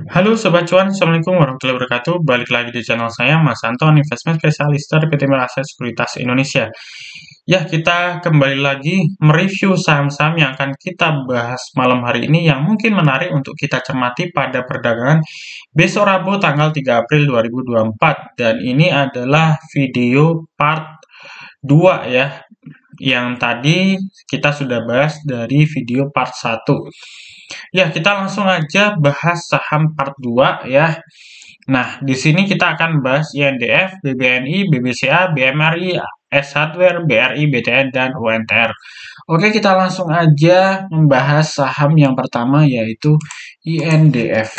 Halo Sobat Cuan, Assalamualaikum warahmatullahi wabarakatuh. Balik lagi di channel saya, Mas Anton, investment spesialis dari PT Mirasa Sekuritas Indonesia. Ya, kita kembali lagi mereview saham-saham yang akan kita bahas malam hari ini yang mungkin menarik untuk kita cermati pada perdagangan besok Rabu tanggal 3 April 2024. Dan ini adalah video part 2 ya, yang tadi kita sudah bahas dari video part 1. Ya, kita langsung aja bahas saham part 2 ya. Nah, di sini kita akan bahas INDF, BBNI, BBCA, BMRI, S Hardware, BRI, BTN, dan UNTR. Oke, kita langsung aja membahas saham yang pertama yaitu INDF.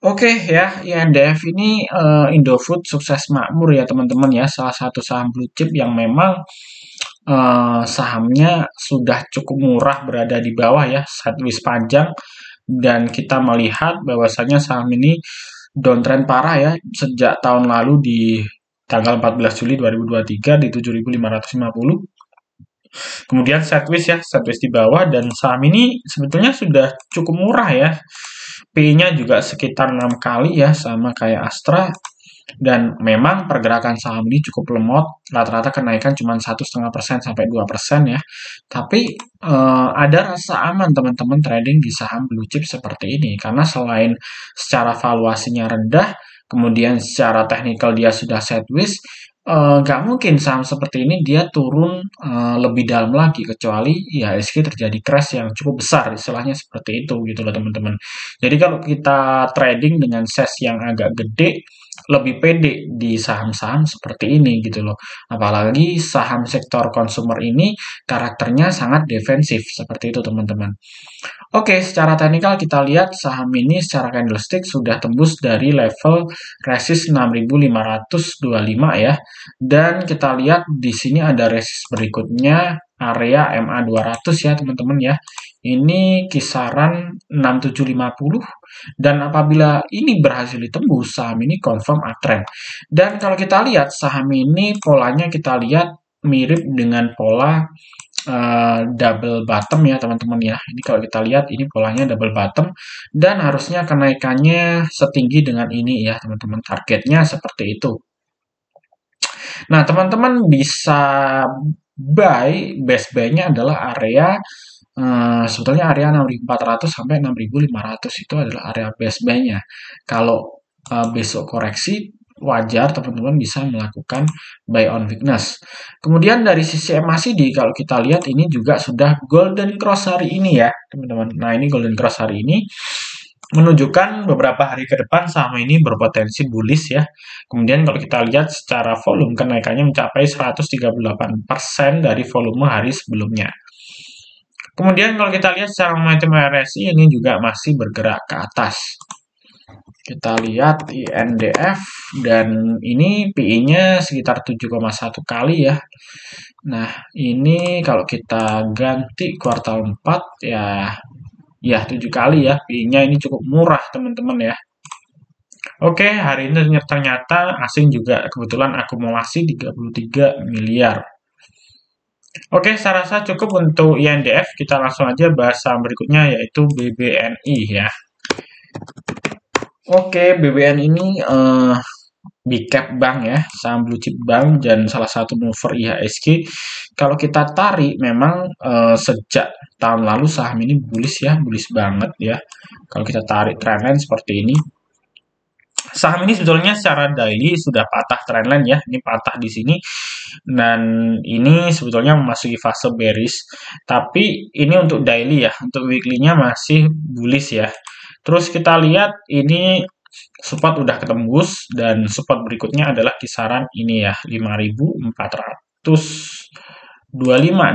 Oke ya, INDF ini Indofood sukses makmur ya teman-teman ya, salah satu saham blue chip yang memang sahamnya sudah cukup murah berada di bawah ya, sideways panjang dan kita melihat bahwasanya saham ini downtrend parah ya sejak tahun lalu di tanggal 14 Juli 2023 di 7.550. Kemudian sideways di bawah dan saham ini sebetulnya sudah cukup murah ya. P/nya juga sekitar 6 kali ya sama kayak Astra dan memang pergerakan saham ini cukup lemot, rata-rata kenaikan cuma 1,5% sampai 2% ya. Tapi ada rasa aman teman-teman trading di saham blue chip seperti ini karena selain secara valuasinya rendah, kemudian secara teknikal dia sudah sideways, nggak mungkin saham seperti ini dia turun lebih dalam lagi kecuali IHSG terjadi crash yang cukup besar, istilahnya seperti itu gitu loh teman-teman. Jadi kalau kita trading dengan size yang agak gede, lebih pede di saham-saham seperti ini gitu loh. Apalagi saham sektor consumer ini karakternya sangat defensif seperti itu teman-teman. Oke, secara teknikal kita lihat saham ini secara candlestick sudah tembus dari level resist 6.525 ya. Dan kita lihat di sini ada resist berikutnya area MA 200 ya teman-teman ya. Ini kisaran 6750 dan apabila ini berhasil ditembus saham ini confirm uptrend. Dan kalau kita lihat saham ini polanya kita lihat mirip dengan pola double bottom ya teman-teman ya. Ini kalau kita lihat ini polanya double bottom dan harusnya kenaikannya setinggi dengan ini ya teman-teman. Targetnya seperti itu. Nah teman-teman bisa best buy-nya adalah area sebetulnya area 6.400 sampai 6.500 itu adalah area best buy-nya. Kalau besok koreksi wajar teman-teman bisa melakukan buy on weakness. Kemudian dari sisi MACD kalau kita lihat ini juga sudah golden cross hari ini ya teman-teman. Nah ini golden cross hari ini menunjukkan beberapa hari ke depan saham ini berpotensi bullish ya. Kemudian kalau kita lihat secara volume kenaikannya mencapai 138% dari volume hari sebelumnya. Kemudian kalau kita lihat secara momentum RSI ini juga masih bergerak ke atas. Kita lihat INDF dan ini PI-nya sekitar 7,1 kali ya. Nah, ini kalau kita ganti kuartal 4 ya 7 kali ya. PI-nya ini cukup murah teman-teman ya. Oke, hari ini ternyata asing juga kebetulan akumulasi 33 miliar. Oke, saya rasa cukup untuk INDF. Kita langsung aja bahas saham berikutnya yaitu BBNI ya. Oke, BBN ini big cap bank ya, saham blue chip bank dan salah satu mover IHSG. Kalau kita tarik memang sejak tahun lalu saham ini bullish ya, bullish banget ya. Kalau kita tarik trendline seperti ini. Saham ini sebetulnya secara daily sudah patah trendline ya, ini patah di sini dan ini sebetulnya memasuki fase bearish. Tapi ini untuk daily ya, untuk weekly-nya masih bullish ya. Terus kita lihat ini support udah ketembus dan support berikutnya adalah kisaran ini ya 5.425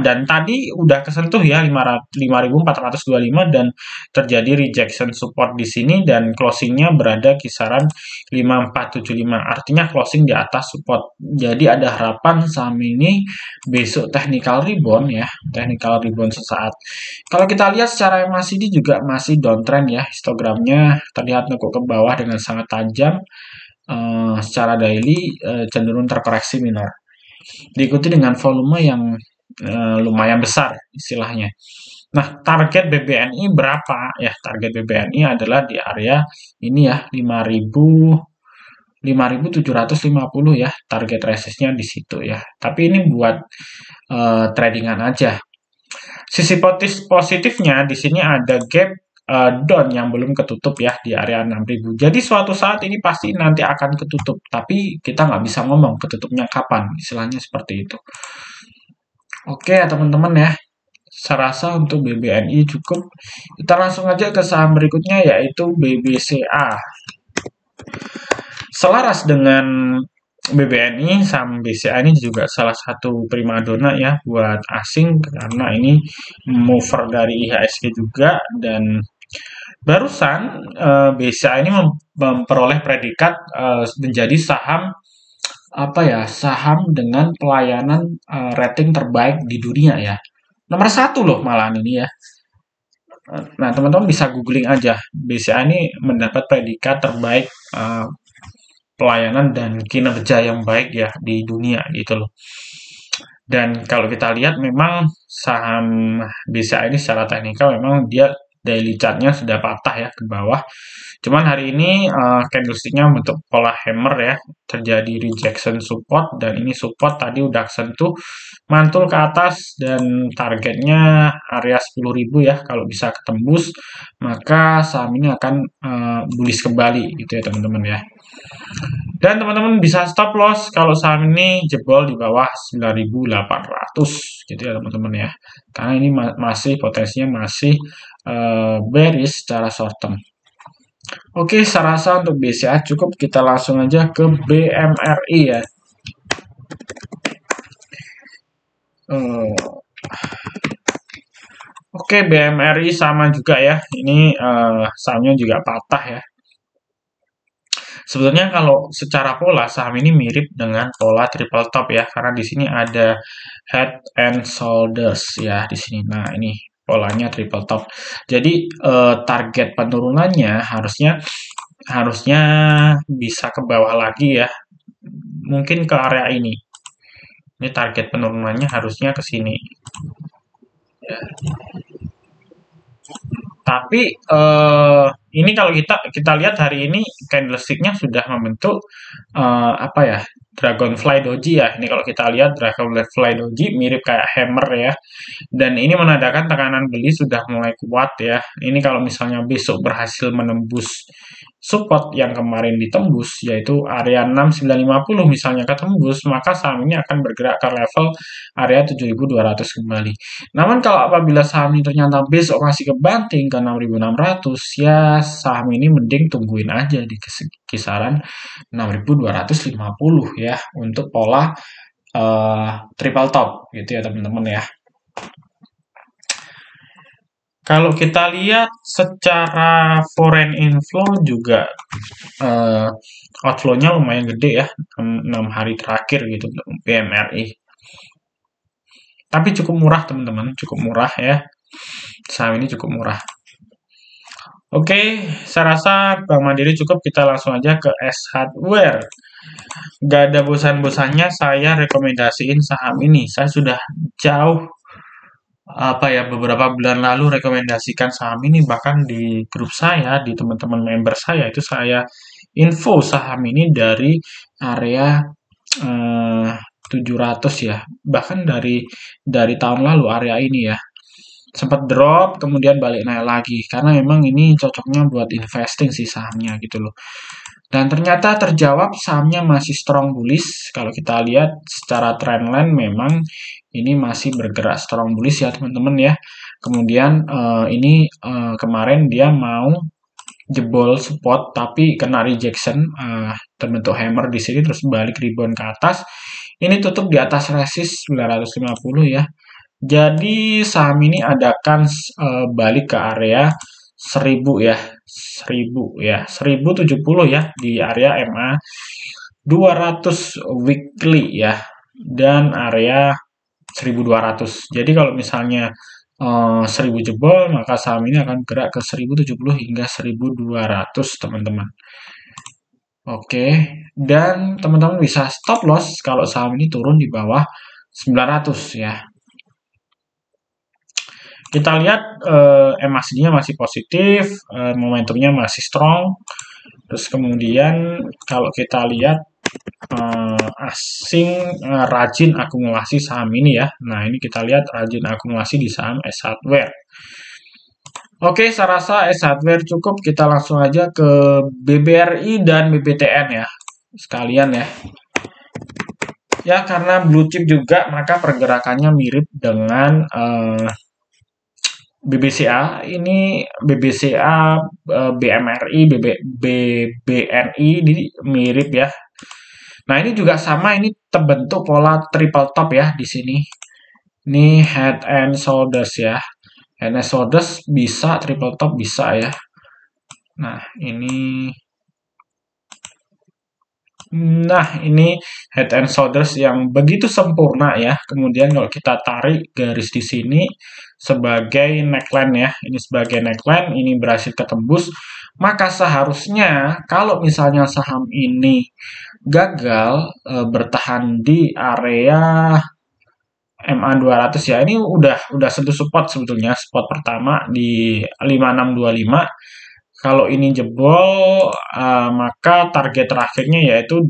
dan tadi udah kesentuh ya 5.425 dan terjadi rejection support di sini dan closingnya berada kisaran 5.475 artinya closing di atas support. Jadi ada harapan saham ini besok technical rebound ya, technical rebound sesaat. Kalau kita lihat secara MACD juga masih downtrend ya, histogramnya terlihat nekuk ke bawah dengan sangat tajam. Secara daily cenderung terkoreksi minor. Diikuti dengan volume yang lumayan besar istilahnya. Nah, target BBNI berapa? Ya, target BBNI adalah di area ini ya, 5.750 ya, target resistnya di situ ya. Tapi ini buat tradingan aja. Sisi positifnya di sini ada gap down yang belum ketutup ya di area 6.000. Jadi suatu saat ini pasti nanti akan ketutup, tapi kita nggak bisa ngomong ketutupnya kapan, istilahnya seperti itu. Oke ya teman-teman ya, saya rasa untuk BBNI cukup. Kita langsung aja ke saham berikutnya yaitu BBCA. Selaras dengan BBNI, saham BCA ini juga salah satu primadona ya buat asing karena ini mover dari IHSG juga, dan barusan BCA ini memperoleh predikat menjadi saham apa ya, saham dengan pelayanan rating terbaik di dunia ya. Nomor 1 loh malahan ini ya. Nah, teman-teman bisa googling aja. BCA ini mendapat predikat terbaik pelayanan dan kinerja yang baik ya di dunia gitu loh. Dan kalau kita lihat memang saham BCA ini secara teknikal memang dia daily chartnya sudah patah ya ke bawah. Cuman hari ini candlesticknya bentuk pola hammer ya, terjadi rejection support, dan ini support tadi udah sentuh mantul ke atas dan targetnya area 10.000 ya. Kalau bisa ketembus maka saham ini akan bullish kembali gitu ya teman-teman ya. Dan teman-teman bisa stop loss kalau saham ini jebol di bawah 9.800 gitu ya teman-teman ya. Karena ini masih potensinya masih bearish secara short term. Oke, saya rasa untuk BCA cukup. Kita langsung aja ke BMRI ya. Oke, BMRI sama juga ya. Ini sahamnya juga patah ya. Sebetulnya kalau secara pola saham ini mirip dengan pola triple top ya, karena di sini ada head and shoulders ya di sini. Nah, ini polanya triple top. Jadi target penurunannya harusnya bisa ke bawah lagi ya. Mungkin ke area ini. Ini target penurunannya harusnya ke sini. Ya. Tapi ini kalau kita lihat hari ini candlesticknya sudah membentuk apa ya, Dragonfly Doji ya. Ini kalau kita lihat Dragonfly Doji mirip kayak hammer ya. Dan ini menandakan tekanan beli sudah mulai kuat ya. Ini kalau misalnya besok berhasil menembus support yang kemarin ditembus, yaitu area 6.950 misalnya ketembus, maka saham ini akan bergerak ke level area 7.200 kembali. Namun kalau apabila saham ini ternyata besok masih kebanting ke 6.600, ya saham ini mending tungguin aja di kisaran 6.250 ya untuk pola triple top gitu ya teman-teman ya. Kalau kita lihat secara foreign inflow juga outflow-nya lumayan gede ya, 6 hari terakhir gitu BMRI. Tapi cukup murah teman-teman, cukup murah ya. Saham ini cukup murah. Oke, saya rasa Bank Mandiri cukup, kita langsung aja ke S Hardware. Gak ada bosan-bosannya saya rekomendasiin saham ini. Saya sudah jauh beberapa bulan lalu rekomendasikan saham ini, bahkan di grup saya, di teman-teman member saya itu saya info saham ini dari area 700 ya, bahkan dari tahun lalu area ini ya sempat drop kemudian balik naik lagi karena memang ini cocoknya buat investing sih sahamnya gitu loh. Dan ternyata terjawab, sahamnya masih strong bullish. Kalau kita lihat secara trendline memang ini masih bergerak strong bullish ya teman-teman ya. Kemudian ini kemarin dia mau jebol support tapi kena rejection, terbentuk hammer di sini terus balik rebound ke atas. Ini tutup di atas resist 950 ya. Jadi saham ini adakan balik ke area 1000 ya. 1070 ya di area MA 200 weekly ya, dan area 1200. Jadi kalau misalnya 1000 jebol maka saham ini akan gerak ke 1070 hingga 1200 teman-teman. Oke, dan teman-teman bisa stop loss kalau saham ini turun di bawah 900 ya. Kita lihat MACD-nya masih positif, momentumnya masih strong. Terus kemudian kalau kita lihat asing rajin akumulasi saham ini ya. Nah, ini kita lihat rajin akumulasi di saham S Hardware. Oke, saya rasa S Hardware cukup. Kita langsung aja ke BBRI dan BBTN ya. Sekalian ya. Ya, karena blue chip juga, maka pergerakannya mirip dengan BBCA. Ini BBCA, BMRI, BBNI, ini mirip ya. Nah, ini juga sama, ini terbentuk pola triple top ya di sini. Ini head and shoulders ya. Head and shoulders bisa, triple top bisa ya. Nah, ini head and shoulders yang begitu sempurna ya. Kemudian kalau kita tarik garis di sini sebagai neckline ya. Ini sebagai neckline, ini berhasil ketembus. Maka seharusnya kalau misalnya saham ini gagal bertahan di area MA 200 ya. Ini udah sentuh support sebetulnya. Spot pertama di 5625. Kalau ini jebol, maka target terakhirnya yaitu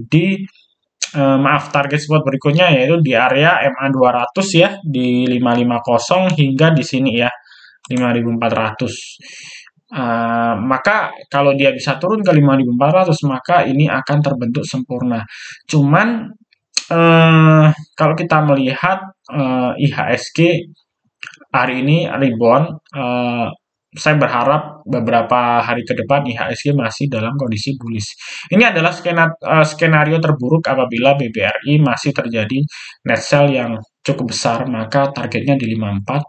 target support berikutnya yaitu di area MA 200 ya, di 550 hingga di sini ya, 5400. Maka kalau dia bisa turun ke 5400, maka ini akan terbentuk sempurna. Cuman kalau kita melihat IHSG hari ini rebound, saya berharap beberapa hari ke depan IHSG masih dalam kondisi bullish. Ini adalah skenario terburuk apabila BBRI masih terjadi net sell yang cukup besar, maka targetnya di 54.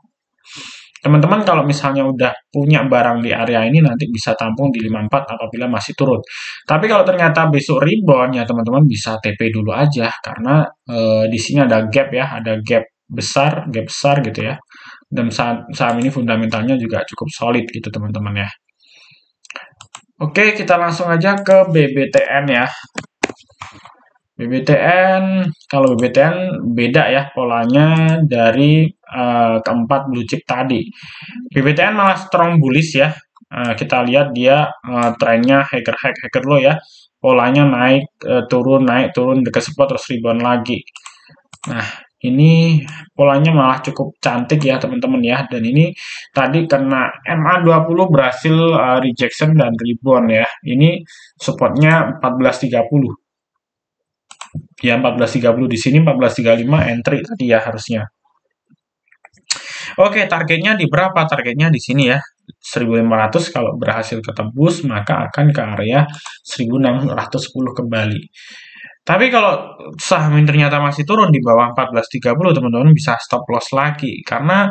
Teman-teman kalau misalnya udah punya barang di area ini nanti bisa tampung di 54 apabila masih turun. Tapi kalau ternyata besok rebound ya teman-teman bisa TP dulu aja karena di sini ada gap ya, ada gap besar gitu ya. Dan saham ini fundamentalnya juga cukup solid gitu teman-teman ya. Oke, kita langsung aja ke BBTN ya. Kalau BBTN beda ya polanya dari keempat blue chip tadi. BBTN malah strong bullish ya. Kita lihat dia trennya hacker low ya. Polanya naik turun dekat support terus rebound lagi. Nah, ini polanya malah cukup cantik ya teman-teman ya. Dan ini tadi kena MA20 berhasil rejection dan rebound ya. Ini supportnya 1430. Ya 1430 di sini 1435 entry tadi ya harusnya. Oke, targetnya di berapa? Targetnya di sini ya. 1500 kalau berhasil ketembus maka akan ke area 1610 kembali. Tapi kalau saham ini ternyata masih turun di bawah 1430, teman-teman bisa stop loss lagi karena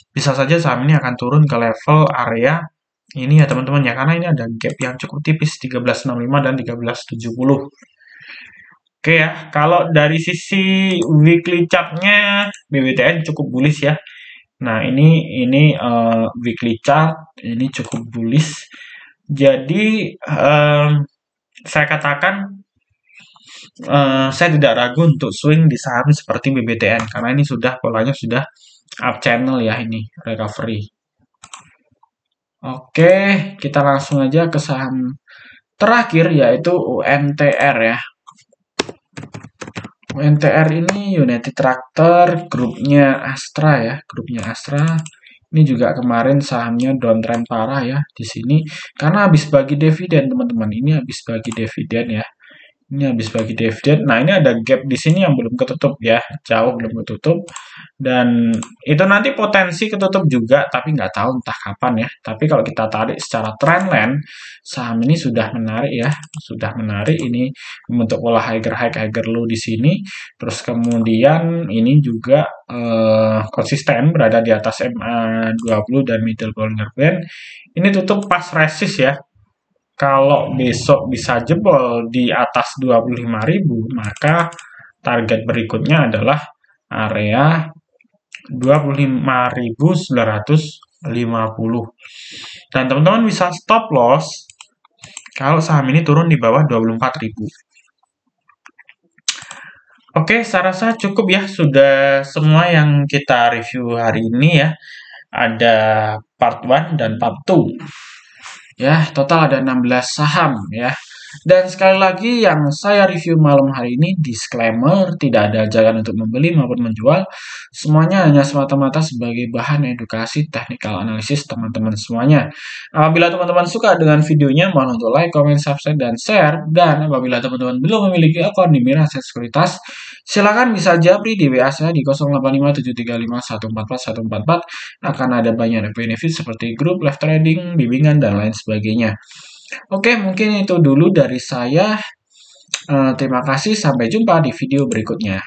bisa saja saham ini akan turun ke level area ini ya teman-teman ya, karena ini ada gap yang cukup tipis 1365 dan 1370. Oke ya, kalau dari sisi weekly chart-nya BBTN cukup bullish ya. Nah, ini weekly chart ini cukup bullish. Jadi saya katakan saya tidak ragu untuk swing di saham seperti BBTN karena ini polanya sudah up channel ya, ini recovery. Oke, kita langsung aja ke saham terakhir yaitu UNTR ya. UNTR ini United Tractor, grupnya Astra ya, Ini juga kemarin sahamnya downtrend parah ya di sini karena habis bagi dividen teman-teman. Ini habis bagi dividen ya. Ini habis bagi dividen. Nah, ini ada gap di sini yang belum ketutup ya, jauh belum ketutup. Dan itu nanti potensi ketutup juga, tapi nggak tahu entah kapan ya. Tapi kalau kita tarik secara trendline, saham ini sudah menarik ya, sudah menarik. Ini membentuk pola higher low di sini. Terus kemudian ini juga konsisten berada di atas MA20 dan middle Bollinger Band. Ini tutup pas resist ya. Kalau besok bisa jebol di atas 25.000, maka target berikutnya adalah area 25.950. Dan teman-teman bisa stop loss kalau saham ini turun di bawah 24.000. Oke, saya rasa cukup ya, sudah semua yang kita review hari ini ya. Ada part 1 dan part 2. Ya, total ada 16 saham ya. Dan sekali lagi yang saya review malam hari ini, disclaimer, tidak ada ajakan untuk membeli maupun menjual. Semuanya hanya semata-mata sebagai bahan edukasi technical analysis teman-teman semuanya. Apabila teman-teman suka dengan videonya, mohon untuk like, comment, subscribe, dan share. Dan apabila teman-teman belum memiliki akun di Mira Aset Sekuritas, silakan bisa japri di WA saya di 085735144144. Akan ada banyak benefit seperti grup, live trading, bimbingan, dan lain sebagainya. Oke, mungkin itu dulu dari saya. Terima kasih, sampai jumpa di video berikutnya.